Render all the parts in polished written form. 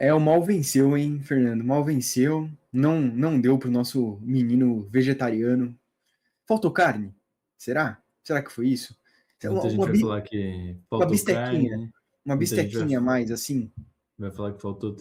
O mal venceu, hein, Fernando? Mal venceu. Não deu pro nosso menino vegetariano. Faltou carne? Será? Será que foi isso? Uma, Muita gente uma, vai bi- falar que uma faltou bistequinha. carne, Uma muita gente bistequinha a mais, assim. vai falar que faltou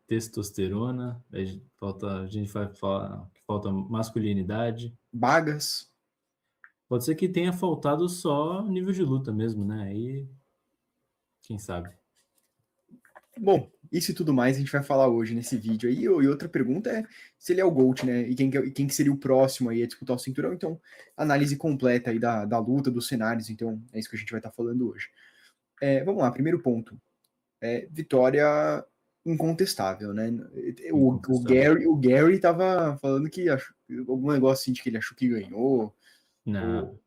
testosterona, a gente vai falar que falta masculinidade. Bagas. Pode ser que tenha faltado só nível de luta mesmo, né? Aí, quem sabe? Bom, isso e tudo mais a gente vai falar hoje nesse vídeo aí. E outra pergunta é se ele é o GOAT, né? E quem que seria o próximo aí a disputar o cinturão. Então, análise completa aí da luta, dos cenários. Então, é isso que a gente vai estar falando hoje. Vamos lá, primeiro ponto. Vitória incontestável, né? Incontestável. O Gary tava falando que algum negócio assim de que ele achou que ganhou. Ou, Não,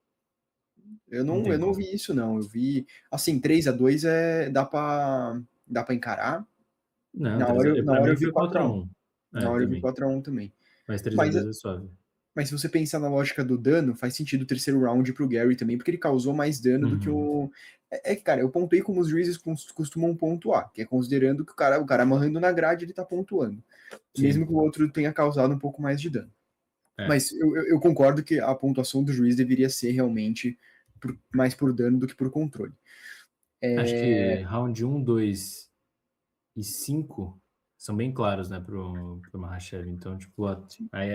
eu não não, tem eu não como. vi isso, não. Eu vi, assim, 3-2 dá pra encarar. Não, Na hora, pra na hora mim eu vi foi 4-1. 4-1. Na É, hora eu vi também. 4-1 também. Mas três a Mas, dois é suave. mas se você pensar na lógica do dano, faz sentido o terceiro round pro Gary também, porque ele causou mais dano do que Uhum. o. Cara, eu pontuei como os juízes costumam pontuar, que é considerando que o cara amarrando na grade, ele tá pontuando. Mesmo Sim, que o outro tenha causado um pouco mais de dano. é. Mas eu concordo que a pontuação do juiz deveria ser realmente mais por dano do que por controle. Acho que round um, 2 e 5 são bem claros, né, pro Mahashev. Então, tipo, aí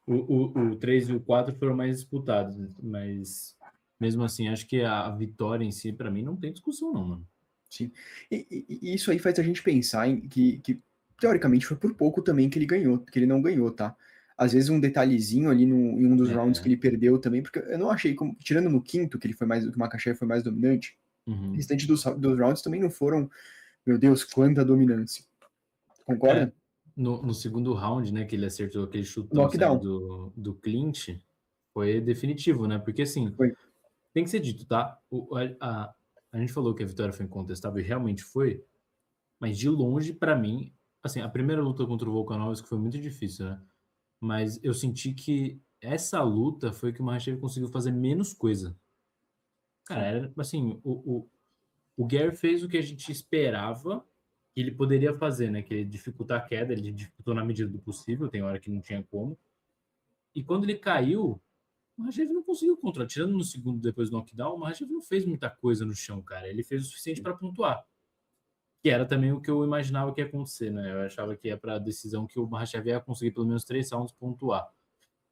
o 3 e o 4 foram mais disputados, né? Mas mesmo assim, acho que a vitória em si, pra mim, não tem discussão, não, mano. Sim. E isso aí faz a gente pensar em que, teoricamente, foi por pouco também que ele ganhou, que ele não ganhou, tá? Às vezes um detalhezinho ali em um dos rounds que É. ele perdeu também, porque eu não achei, tirando no quinto, que ele foi mais, que o Makachev foi mais dominante, o Uhum. restante dos rounds também não foram, meu Deus, quanta dominância. É, Concorda? no segundo round, né, que ele acertou aquele chutão saindo Knockdown. do clinch, foi definitivo, né? Porque assim, Foi. tem que ser dito, tá? A gente falou que a vitória foi incontestável e realmente foi, mas de longe, pra mim, assim, a primeira luta contra o Volkanovski foi muito difícil, né? Mas eu senti que essa luta foi que o Makhachev conseguiu fazer menos coisa. Cara, Sim. era, assim, o Gary fez o que a gente esperava que ele poderia fazer, né? Que é dificultar a queda, ele dificultou na medida do possível, tem hora que não tinha como. E quando ele caiu, o Makhachev não conseguiu controlar. Tirando no segundo depois do knockdown, o Makhachev não fez muita coisa no chão, cara. Ele fez o suficiente para pontuar. Que era também o que eu imaginava que ia acontecer, né? Eu achava que ia para a decisão que o Makhachev ia conseguir pelo menos 3 rounds pontuar.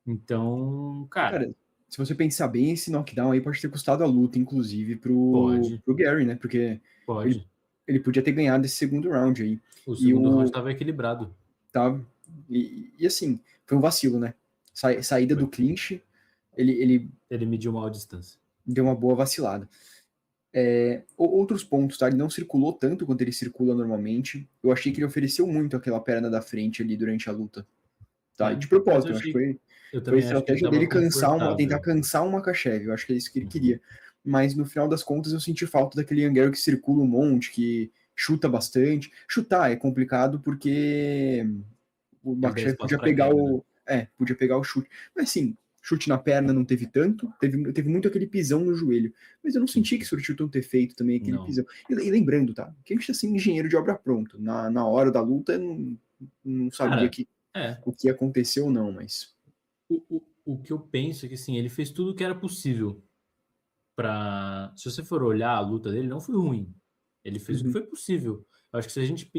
Então, cara, Cara, se você pensar bem, esse knockdown aí pode ter custado a luta, inclusive, pode, pro Gary, né? Porque ele, pode. ele podia ter ganhado esse segundo round aí. O E segundo round o. estava equilibrado. Tá, e assim, foi um vacilo, né? Saída Foi. do clinch, ele Ele mediu mal a distância. deu uma boa vacilada. Outros pontos, tá? Ele não circulou tanto quanto ele circula normalmente. Eu achei que ele ofereceu muito aquela perna da frente ali durante a luta. Tá? E É, de mas eu propósito, eu acho que achei. Eu foi a também acho que ele estratégia estava dele tentar confortável. cansar o Makachev. Eu acho que é isso que ele Uhum. queria. Mas no final das contas eu senti falta daquele Anguero que circula um monte, que chuta bastante. Chutar é complicado porque o Ele dá Makachev espaço para queda, né? podia pegar o chute. Mas sim, chute na perna não teve tanto, teve muito aquele pisão no joelho. Mas eu não Sim. senti que surtiu tanto efeito também aquele Não. pisão. E lembrando, tá? Que a gente tá sendo engenheiro de obra pronto. Na hora da luta, eu não sabia Cara, é. o que aconteceu ou não, mas. O que eu penso é que assim, ele fez tudo o que era possível para. Se você for olhar a luta dele, não foi ruim. Ele fez o que Uhum. foi possível. Eu acho que se a gente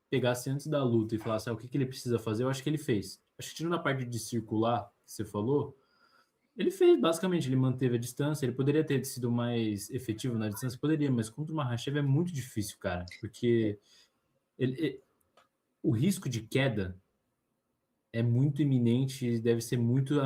pegasse antes da luta e falasse o que ele precisa fazer, eu acho que ele fez. Acho que tirando a parte de circular que você falou, ele fez, basicamente, ele manteve a distância, ele poderia ter sido mais efetivo na distância, poderia, mas contra o Makhachev é muito difícil, cara, porque o risco de queda é muito iminente e deve ser muito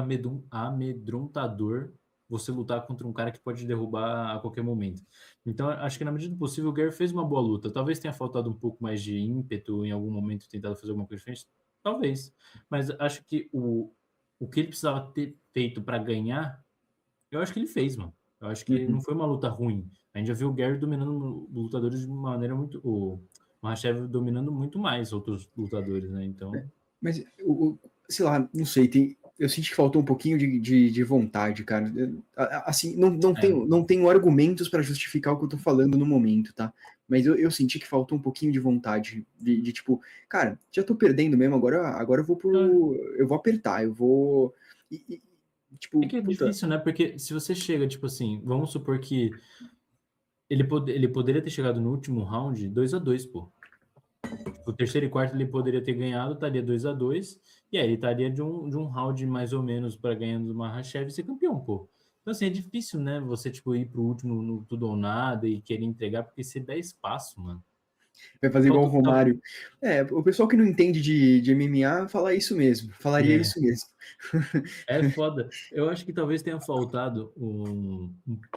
amedrontador você lutar contra um cara que pode derrubar a qualquer momento. Então, acho que na medida do possível, o Gary fez uma boa luta. Talvez tenha faltado um pouco mais de ímpeto em algum momento, tentado fazer alguma coisa diferente. Talvez. Mas acho que o que ele precisava ter feito para ganhar, eu acho que ele fez, mano. Eu acho que não Uhum. foi uma luta ruim. A gente já viu o Gary dominando lutadores de uma maneira muito. O Makhachev dominando muito mais outros lutadores, né? Então. Mas, sei lá, não sei, eu senti que faltou um pouquinho de vontade, cara. Assim, É, não tenho argumentos para justificar o que eu tô falando no momento, tá? Mas eu senti que faltou um pouquinho de vontade, de tipo, cara, já tô perdendo mesmo, agora eu vou eu vou apertar, eu vou. É Tipo, que é puta. difícil, né? Porque se você chega, tipo assim, vamos supor que ele poderia ter chegado no último round 2-2, pô. Tipo, o terceiro e quarto ele poderia ter ganhado, estaria 2-2, e aí ele estaria de um round mais ou menos para ganhando do Makhachev e ser campeão, pô. Então, assim, é difícil, né? Você, tipo, ir pro último no tudo ou nada e querer entregar, porque você dá espaço, mano. Vai fazer igual o Faltou, Romário. É, o pessoal que não entende de MMA fala isso mesmo, falaria é, isso mesmo. é foda. Eu acho que talvez tenha faltado um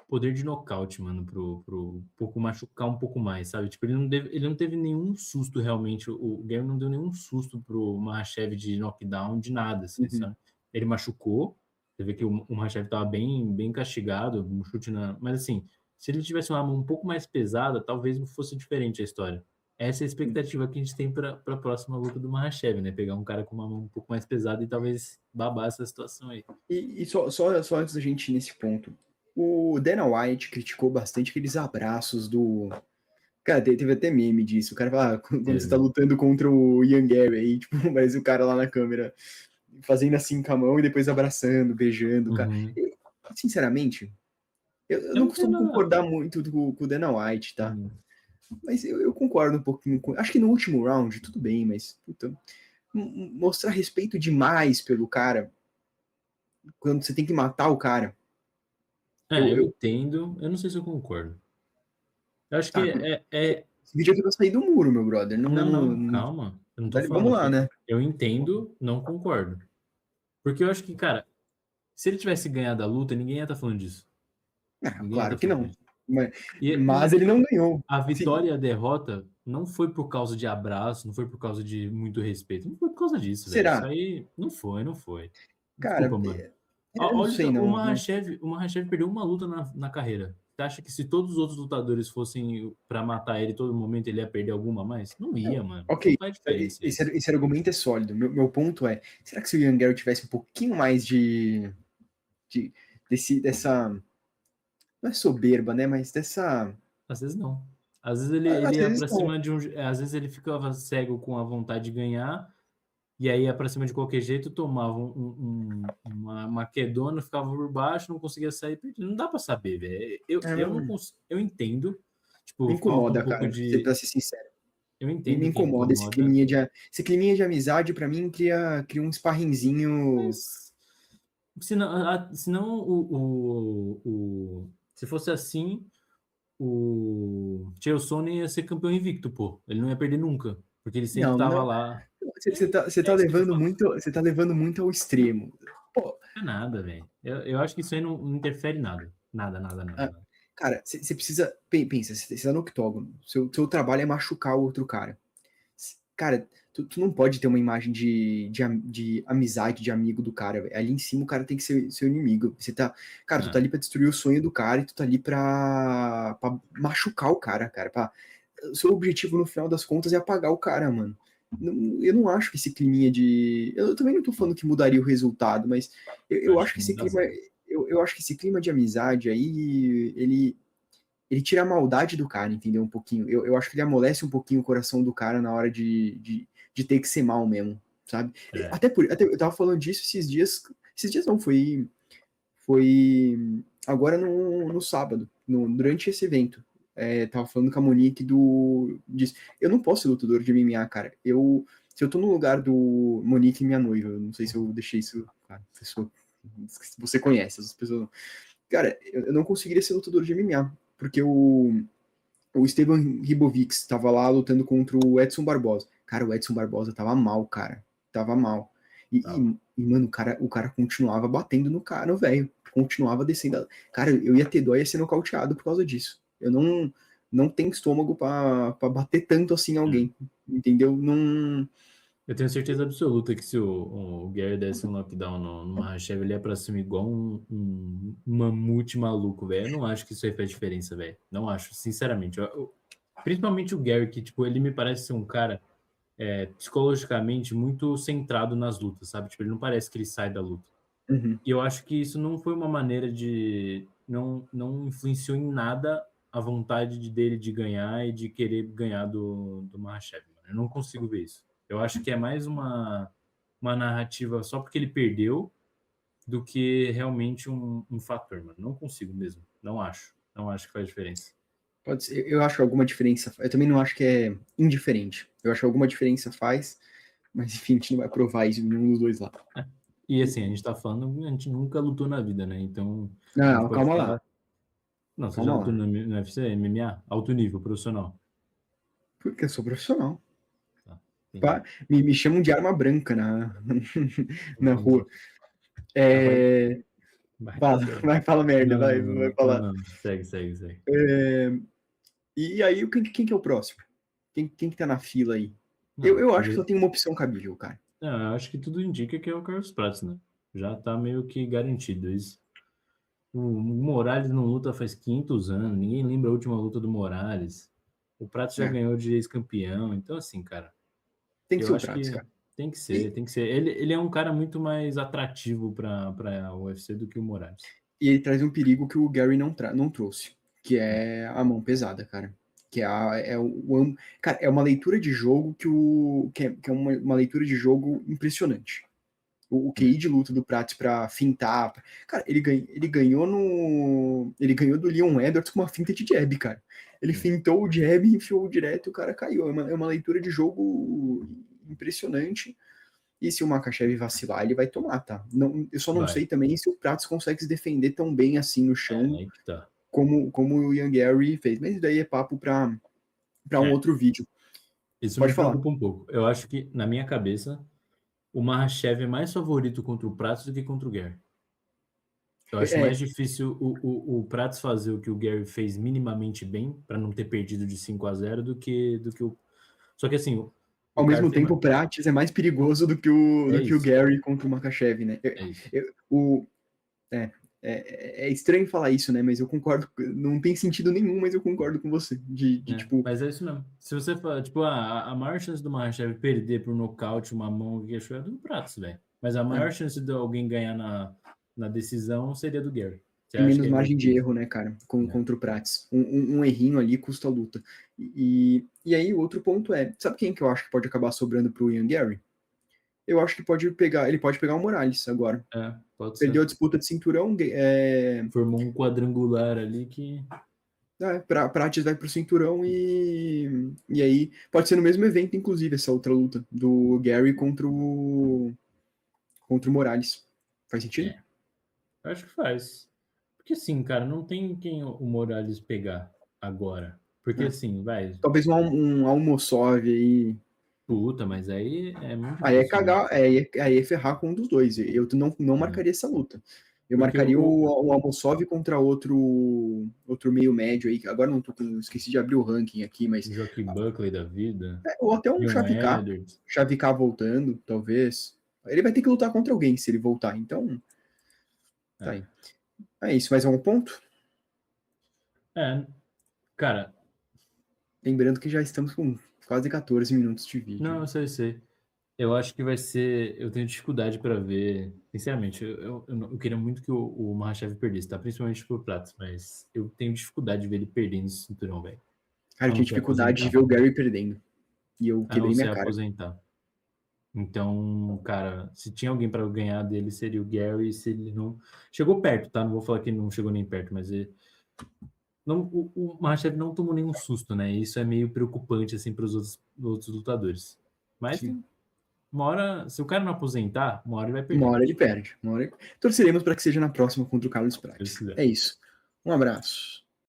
poder de nocaute, mano, pro pouco machucar um pouco mais, sabe? Tipo, ele não teve nenhum susto realmente. O Gary não deu nenhum susto pro Makhachev de knockdown, de nada, assim, Uhum. sabe? Ele machucou. Você vê que o Makhachev tava bem castigado, um chute na. Mas assim, se ele tivesse uma mão um pouco mais pesada, talvez fosse diferente a história. Essa é a expectativa que a gente tem para a próxima luta do Makhachev, né? Pegar um cara com uma mão um pouco mais pesada e talvez babar essa situação aí. E só antes da gente ir nesse ponto, o Dana White criticou bastante aqueles abraços do. Cara, teve até meme disso. O cara fala, quando você tá Teve. lutando contra o Ian Gary, aí, tipo, parece o cara lá na câmera fazendo assim com a mão e depois abraçando, beijando o cara. Uhum. Sinceramente, eu Eu não não tenho costumo nada. concordar muito com o Dana White, tá? Uhum. Mas eu concordo um pouquinho com. Acho que no último round, tudo bem, mas puta, mostrar respeito demais pelo cara quando você tem que matar o cara. É, Eu, eu eu, entendo. Eu não sei se eu concordo. Eu acho que tá, esse vídeo aqui vai sair do muro, meu brother. Não, Não, não, calma. Eu não tô falando vamos lá, que né? eu entendo, não concordo. Porque eu acho que, cara, se ele tivesse ganhado a luta, ninguém ia estar falando disso. Ah, Ninguém ia claro estar que falando não. disso. Mas, E mas ele não ganhou. a Sim, vitória e a derrota não foi por causa de abraço, não foi por causa de muito respeito. Não foi por causa disso, velho. Isso será? aí não foi, não foi. Cara, Desculpa, mano. eu não Olha, sei o não, mas Makhachev, o Makhachev perdeu uma luta na carreira. Você acha que se todos os outros lutadores fossem pra matar ele todo momento, ele ia perder alguma a mais? Não ia, mano. Não ok. faz diferença isso. Esse argumento é sólido. Meu ponto é, será que se o Ian Gary tivesse um pouquinho mais de dessa, não é soberba, né? Mas dessa, Às vezes não. Às vezes ele às ia vezes pra não. cima de um. Às vezes ele ficava cego com a vontade de ganhar, e aí ia pra cima de qualquer jeito, tomava uma quedona, ficava por baixo, não conseguia sair. Não dá pra saber, velho. Eu não Não, consigo. Eu entendo. me Tipo, falta um incomoda, pouco cara, de. pra ser sincero. Eu Me entendo que incomoda incomoda, esse climinha de amizade, pra mim, cria um sparringzinho. mas senão se fosse assim, o Chael Sonnen ia ser campeão invicto, pô. Ele não ia perder nunca, porque ele sempre Não, tava não. lá. Você tá É isso que eu tô levando falando. muito, você tá levando muito ao extremo. Pô, Não é nada, velho. Eu acho que isso aí não interfere em nada. Nada, nada, nada, ah, nada. cara, você precisa. Pensa, você tá no octógono. Seu trabalho é machucar o outro cara. Cara, tu não pode ter uma imagem de amizade, de amigo do cara, velho. Ali em cima o cara tem que ser seu inimigo. Você tá. Cara, tu tá Ah, ali pra destruir o sonho do cara e tu tá ali pra machucar o cara, cara. O seu objetivo no final das contas é apagar o cara, mano. Eu não acho que esse climinha de. Eu também não tô falando que mudaria o resultado, mas eu eu acho acho que que esse muda clima. zero. Eu acho que esse clima de amizade aí, ele tira a maldade do cara, entendeu? Um pouquinho. Eu acho que ele amolece um pouquinho o coração do cara na hora de ter que ser mal mesmo, sabe? É, Até eu tava falando disso esses dias. Esses dias não, foi agora no sábado, durante esse evento. Tava falando com a Monique disso. Eu não posso ser lutador de MMA, cara. Se eu tô no lugar do Monique, minha noiva, eu não sei se eu deixei isso, cara, pessoa, você conhece essas pessoas. Cara, eu não conseguiria ser lutador de MMA, porque o Esteban Ribovics estava lá lutando contra o Edson Barbosa. Cara, o Edson Barbosa tava mal, cara. Tava mal. tava. Mano, o cara continuava batendo no cara, velho. Continuava descendo. Cara, eu ia ter dó, ia ser nocauteado por causa disso. Eu não tenho estômago pra bater tanto assim em É. alguém. Entendeu? Não. Eu tenho certeza absoluta que se o Gary desse um knockdown no Makhachev, ele ia pra cima igual um mamute maluco, velho. Eu não acho que isso aí faz diferença, velho. Não acho, sinceramente. Principalmente o Gary, que, tipo, ele me parece ser um cara psicologicamente muito centrado nas lutas, sabe? Tipo, ele não parece que ele sai da luta. Uhum. E eu acho que isso não foi uma maneira de. Não influenciou em nada a vontade dele de ganhar e de querer ganhar do Makhachev, mano. Eu não consigo ver isso. Eu acho que é mais uma narrativa só porque ele perdeu do que realmente um fator, mano. Não consigo mesmo. Não acho. Não acho que faz diferença. Pode ser. Eu acho que alguma diferença. Eu também não acho que é indiferente. Eu acho que alguma diferença faz, mas enfim, a gente não vai provar isso em nenhum dos dois lados. E assim, a gente tá falando, a gente nunca lutou na vida, né? Então, a gente Não, pode calma lá. falar. Não, você já Calma lutou lá. no UFC, MMA? Alto nível, profissional. Porque eu sou profissional. Tá, entendi. Pá, me chamam de arma branca na Entendi. rua. Ah, vai, vai, tá Fala, certo. vai, fala merda, Não, vai não, falar. não, não. Segue, segue, segue. E aí, quem que é o próximo? Quem que tá na fila aí? Não, Eu acho que só tem uma opção cabível, cara. não, eu acho que tudo indica que é o Carlos Prates, né? Já tá meio que garantido isso. O Morales não luta faz 500 anos, ninguém lembra a última luta do Morales. O Prates já É, ganhou de ex-campeão, então assim, cara, tem que ser eu o acho Prates, que cara. tem que ser, E, tem que ser. Ele é um cara muito mais atrativo para o UFC do que o Morales. e ele traz um perigo que o Gary não trouxe, que É, é a mão pesada, cara. Que é, cara, é uma leitura de jogo que é uma leitura de jogo impressionante. O é, QI de luta do Prates pra fintar. Cara, ele ganhou do Leon Edwards com uma finta de jab, cara. Ele sim, fintou o jab, enfiou direto e o cara caiu. É uma leitura de jogo impressionante. E se o Makhachev vacilar, ele vai tomar, tá? Não, eu só não vai. sei também se o Pratos consegue se defender tão bem assim no É, chão aí que tá. como o Ian Gary fez. Mas isso daí é papo pra um É, outro vídeo. isso me Pode falar. preocupa um pouco. Eu acho que, na minha cabeça, o Makhachev é mais favorito contra o Prates do que contra o Gary. Eu acho É, mais difícil o Prates fazer o que o Gary fez minimamente bem, para não ter perdido de 5-0 do que o. Só que assim, o ao cara mesmo tem tempo, mais. o Prates é mais perigoso É do que o isso, Gary contra o Makhachev, né? é isso. O, é, é estranho falar isso, né? Mas eu concordo. Não tem sentido nenhum, mas eu concordo com você. Né? Tipo, Mas é isso mesmo. Se você fala, tipo, a maior chance do Makhachev perder por nocaute, uma mão, que é do Prates, velho. Mas a maior é, chance de alguém ganhar na decisão seria do Gary. Você tem acha que menos é mais margem do que de isso? erro, né, cara? Né? Contra o Prates. Um errinho ali custa a luta. E aí, o outro ponto é: sabe quem que eu acho que pode acabar sobrando pro Ian Gary? Eu acho que ele pode pegar o Morales agora. É, pode Perdeu ser. a disputa de cinturão, Formou um quadrangular ali que. Prates vai pro cinturão e aí pode ser no mesmo evento, inclusive, essa outra luta do Gary contra o Morales. Faz sentido? É, eu acho que faz. Porque assim, cara, não tem quem o Morales pegar agora. Porque É. assim, vai. Talvez um Almosov aí. Puta, mas aí é muito Aí é difícil, né? cagar, aí é ferrar com um dos dois. Eu não É. marcaria essa luta. Eu Porque marcaria o Almosov contra outro meio médio aí, que agora não tô com, esqueci de abrir o ranking aqui, mas o Joaquim Buckley da vida, ou até um Leon Chavikar, Edwards. Chavikar voltando, talvez. Ele vai ter que lutar contra alguém se ele voltar, então tá É. aí. É isso, mais um ponto? É, cara, Lembrando que já estamos com quase 14 minutos de vídeo. não, eu sei. Eu acho que vai ser. Eu tenho dificuldade para ver. Sinceramente, eu queria muito que o Makhachev perdesse, tá? Principalmente por Pratos, mas eu tenho dificuldade de ver ele perdendo esse cinturão, velho. Cara, A eu não tinha ser dificuldade de aposentar. ver o Gary perdendo. E eu A não quebrei ser minha cara. aposentar. Então, cara, se tinha alguém para ganhar dele, seria o Gary. Se ele não. Chegou perto, tá? Não vou falar que ele não chegou nem perto, mas não, o Makhachev não tomou nenhum susto, né? Isso é meio preocupante, assim, para os outros lutadores. Mas Sim. uma hora, se o cara não aposentar, uma hora ele vai Uma perder. hora ele perde. Torceremos para que seja na próxima contra o Carlos Se Deus Prates. quiser. É isso. Um abraço.